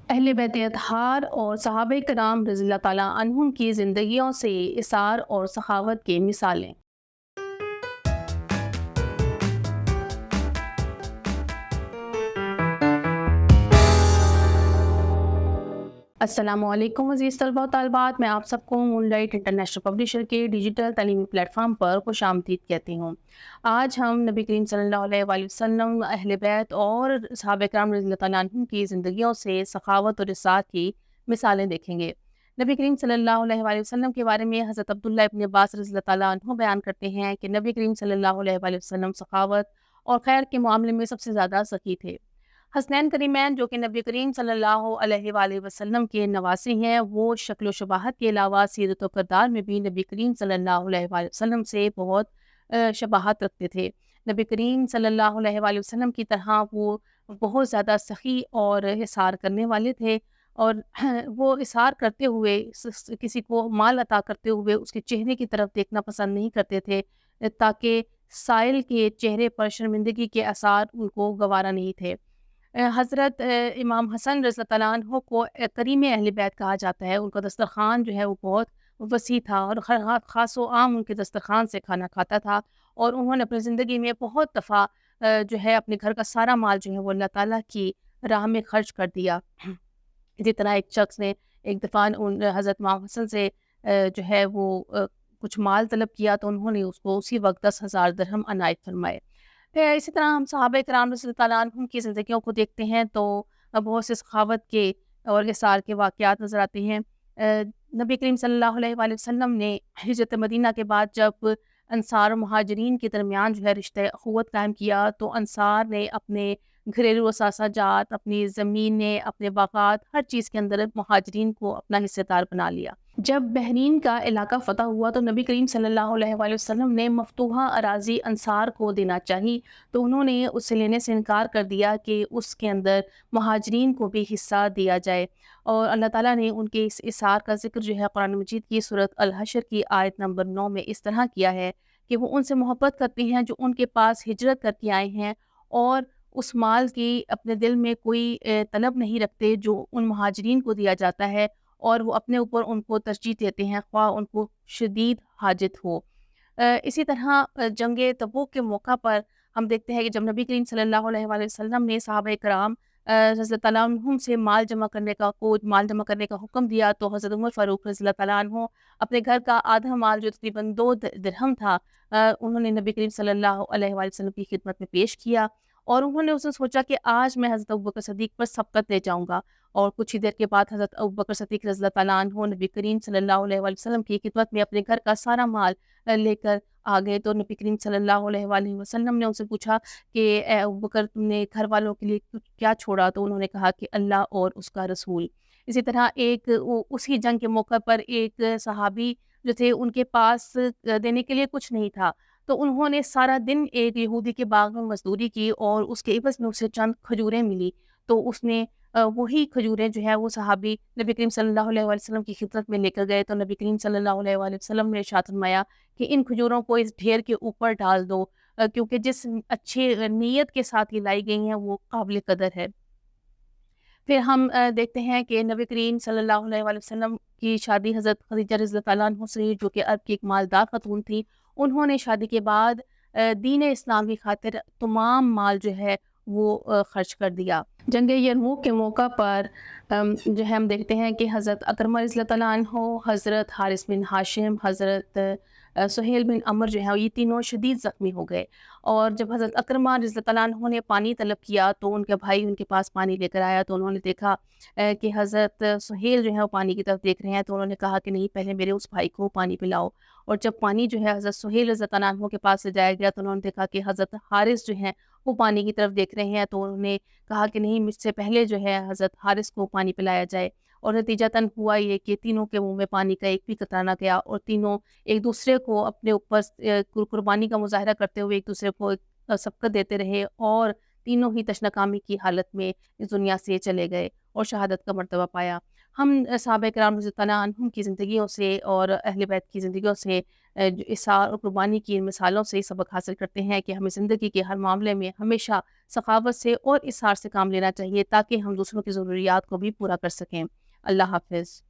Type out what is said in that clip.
اہل بیت اطہار اور صحابہ کرام رضی اللہ تعالیٰ عنہم کی زندگیوں سے اثار اور سخاوت کی مثالیں۔ السلام علیکم عزیز طلبہ و طالبات، میں آپ سب کو مون لائٹ انٹرنیشنل پبلیشر کے ڈیجیٹل تعلیمی پلیٹ فارم پر خوش آمدید کہتی ہوں۔ آج ہم نبی کریم صلی اللہ علیہ وآلہ وسلم، اہل بیت اور صحابہ کرام رضی اللہ تعالیٰ عنہم کی زندگیوں سے سخاوت اور اثار کی مثالیں دیکھیں گے۔ نبی کریم صلی اللہ علیہ وآلہ وسلم کے بارے میں حضرت عبداللہ ابن عباس رضی اللہ تعالیٰ عنہ بیان کرتے ہیں کہ نبی کریم صلی اللہ علیہ وآلہ وسلم سخاوت اور خیر کے معاملے میں سب سے زیادہ سخی تھے۔ حسنین کریمین جو کہ نبی کریم صلی اللہ علیہ وآلہ وسلم کے نواسی ہیں، وہ شکل و شباہت کے علاوہ سیرت و کردار میں بھی نبی کریم صلی اللہ علیہ وآلہ وسلم سے بہت شباہت رکھتے تھے۔ نبی کریم صلی اللہ علیہ وآلہ وسلم کی طرح وہ بہت زیادہ سخی اور اثار کرنے والے تھے، اور وہ اثار کرتے ہوئے کسی کو مال عطا کرتے ہوئے اس کے چہرے کی طرف دیکھنا پسند نہیں کرتے تھے، تاکہ سائل کے چہرے پر شرمندگی کے آثار ان کو گوارا نہیں تھے۔ حضرت امام حسن رضی اللہ تعالیٰ عنہ کو کریم اہل بیت کہا جاتا ہے۔ ان کا دسترخوان جو ہے وہ بہت وسیع تھا، اور خاص و عام ان کے دسترخوان سے کھانا کھاتا تھا، اور انہوں نے اپنی زندگی میں بہت دفعہ جو ہے اپنے گھر کا سارا مال جو ہے وہ اللہ تعالیٰ کی راہ میں خرچ کر دیا۔ اسی طرح ایک شخص نے ایک دفعہ حضرت امام حسن سے جو ہے وہ کچھ مال طلب کیا، تو انہوں نے اس کو اسی وقت 10,000 درہم عنایت فرمائے۔ پھر اسی طرح ہم صحابہ کرام رضی اللہ تعالیٰ عنہم کی زندگیوں کو دیکھتے ہیں تو بہت سے سخاوت کے اور اثار کے واقعات نظر آتے ہیں۔ نبی کریم صلی اللہ علیہ وآلہ وسلم نے ہجرت مدینہ کے بعد جب انصار و مہاجرین کے درمیان جو ہے رشتہ اخوت قائم کیا، تو انصار نے اپنے گھریلو اثاثہ جات، اپنی زمینیں، اپنے باغات، ہر چیز کے اندر مہاجرین کو اپنا حصہ دار بنا لیا۔ جب بحرین کا علاقہ فتح ہوا تو نبی کریم صلی اللہ علیہ وآلہ وسلم نے مفتوحہ اراضی انصار کو دینا چاہی، تو انہوں نے اس سے لینے سے انکار کر دیا کہ اس کے اندر مہاجرین کو بھی حصہ دیا جائے، اور اللہ تعالیٰ نے ان کے اس اثار کا ذکر جو ہے قرآن مجید کی سورۃ الحشر کی آیت نمبر 9 میں اس طرح کیا ہے کہ وہ ان سے محبت کرتے ہیں جو ان کے پاس ہجرت کر کے آئے ہیں، اور اس مال کی اپنے دل میں کوئی طلب نہیں رکھتے جو ان مہاجرین کو دیا جاتا ہے، اور وہ اپنے اوپر ان کو ترجیح دیتے ہیں خواہ ان کو شدید حاجت ہو۔ اسی طرح جنگ تبوک کے موقع پر ہم دیکھتے ہیں کہ جب نبی کریم صلی اللہ علیہ وآلہ وسلم نے صحابہ کرام رضی اللہ تعالیٰ عنہم سے مال جمع کرنے کا حکم دیا، تو حضرت عمر فاروق رضی اللہ تعالیٰ عنہ اپنے گھر کا آدھا مال جو تقریباً 2 درہم تھا، انہوں نے نبی کریم صلی اللہ علیہ وآلہ وسلم کی خدمت میں پیش کیا، اور انہوں نے اسے سوچا کہ آج میں حضرت ابوبکر صدیق پر سبقت لے جاؤں گا، اور کچھ ہی دیر کے بعد حضرت ابوبکر صدیق رضی اللہ تعالیٰ عنہ نبی کریم صلی اللہ علیہ وآلہ وسلم کی خدمت میں اپنے گھر کا سارا مال لے کر آ گئے۔ تو نبی کریم صلی اللہ علیہ وآلہ وسلم نے ان سے پوچھا کہ اے ابوبکر، تم نے گھر والوں کے لیے کیا چھوڑا؟ تو انہوں نے کہا کہ اللہ اور اس کا رسول۔ اسی طرح اسی جنگ کے موقع پر ایک صحابی جو تھے، ان کے پاس دینے کے لیے کچھ نہیں تھا، تو انہوں نے سارا دن ایک یہودی کے باغ میں مزدوری کی، اور اس کے عوض میں اسے چند کھجوریں ملی، تو اس نے وہی کھجوریں جو ہے وہ صحابی نبی کریم صلی اللہ علیہ وآلہ وسلم کی خدمت میں لے کر گئے، تو نبی کریم صلی اللہ علیہ وآلہ وسلم نے ارشاد فرمایا کہ ان کھجوروں کو اس ڈھیر کے اوپر ڈال دو، کیونکہ جس اچھی نیت کے ساتھ یہ لائی گئی ہیں وہ قابل قدر ہے۔ پھر ہم دیکھتے ہیں کہ نبی کریم صلی اللہ علیہ وآلہ وسلم کی شادی حضرت خدیجہ رضی اللہ تعالیٰ عنہ سے، جو کہ عرب کی ایک مالدار خاتون تھی، انہوں نے شادی کے بعد دین اسلام کی خاطر تمام مال جو ہے وہ خرچ کر دیا۔ جنگ یرموک کے موقع پر جو ہے ہم دیکھتے ہیں کہ حضرت اکرمہ رضی اللہ تعالیٰ عنہ، حضرت حارث بن ہاشم، حضرت سہیل بن عمر جو ہے یہ تینوں شدید زخمی ہو گئے، اور جب حضرت اکرمہ رضی اللہ تعالیٰ عنہ نے پانی طلب کیا تو ان کے بھائی ان کے پاس پانی لے کر آیا، تو انہوں نے دیکھا کہ حضرت سہیل جو ہے وہ پانی کی طرف دیکھ رہے ہیں، تو انہوں نے کہا کہ نہیں، پہلے میرے اس بھائی کو پانی پلاؤ، اور جب پانی جو ہے حضرت سہیل رضی اللہ عنہ کے پاس لے جایا گیا تو انہوں نے دیکھا کہ حضرت حارث جو ہیں وہ پانی کی طرف دیکھ رہے ہیں، تو انہوں نے کہا کہ نہیں، مجھ سے پہلے جو ہے حضرت حارث کو پانی پلایا جائے، اور نتیجتاً ہوا یہ کہ تینوں کے منہ میں پانی کا ایک بھی قطرہ نہ گیا، اور تینوں ایک دوسرے کو اپنے اوپر قربانی کا مظاہرہ کرتے ہوئے ایک دوسرے کو سبقت دیتے رہے، اور تینوں ہی تشنہ کامی کی حالت میں اس دنیا سے چلے گئے اور شہادت کا مرتبہ پایا۔ ہم صحابہ کرام رضی اللہ عنہم کی زندگیوں سے اور اہل بیت کی زندگیوں سے جو اِثار اور قربانی کی ان مثالوں سے سبق حاصل کرتے ہیں کہ ہمیں زندگی کے ہر معاملے میں ہمیشہ سخاوت سے اور اِثار سے کام لینا چاہیے تاکہ ہم دوسروں کی ضروریات کو بھی پورا کر سکیں۔ اللہ حافظ۔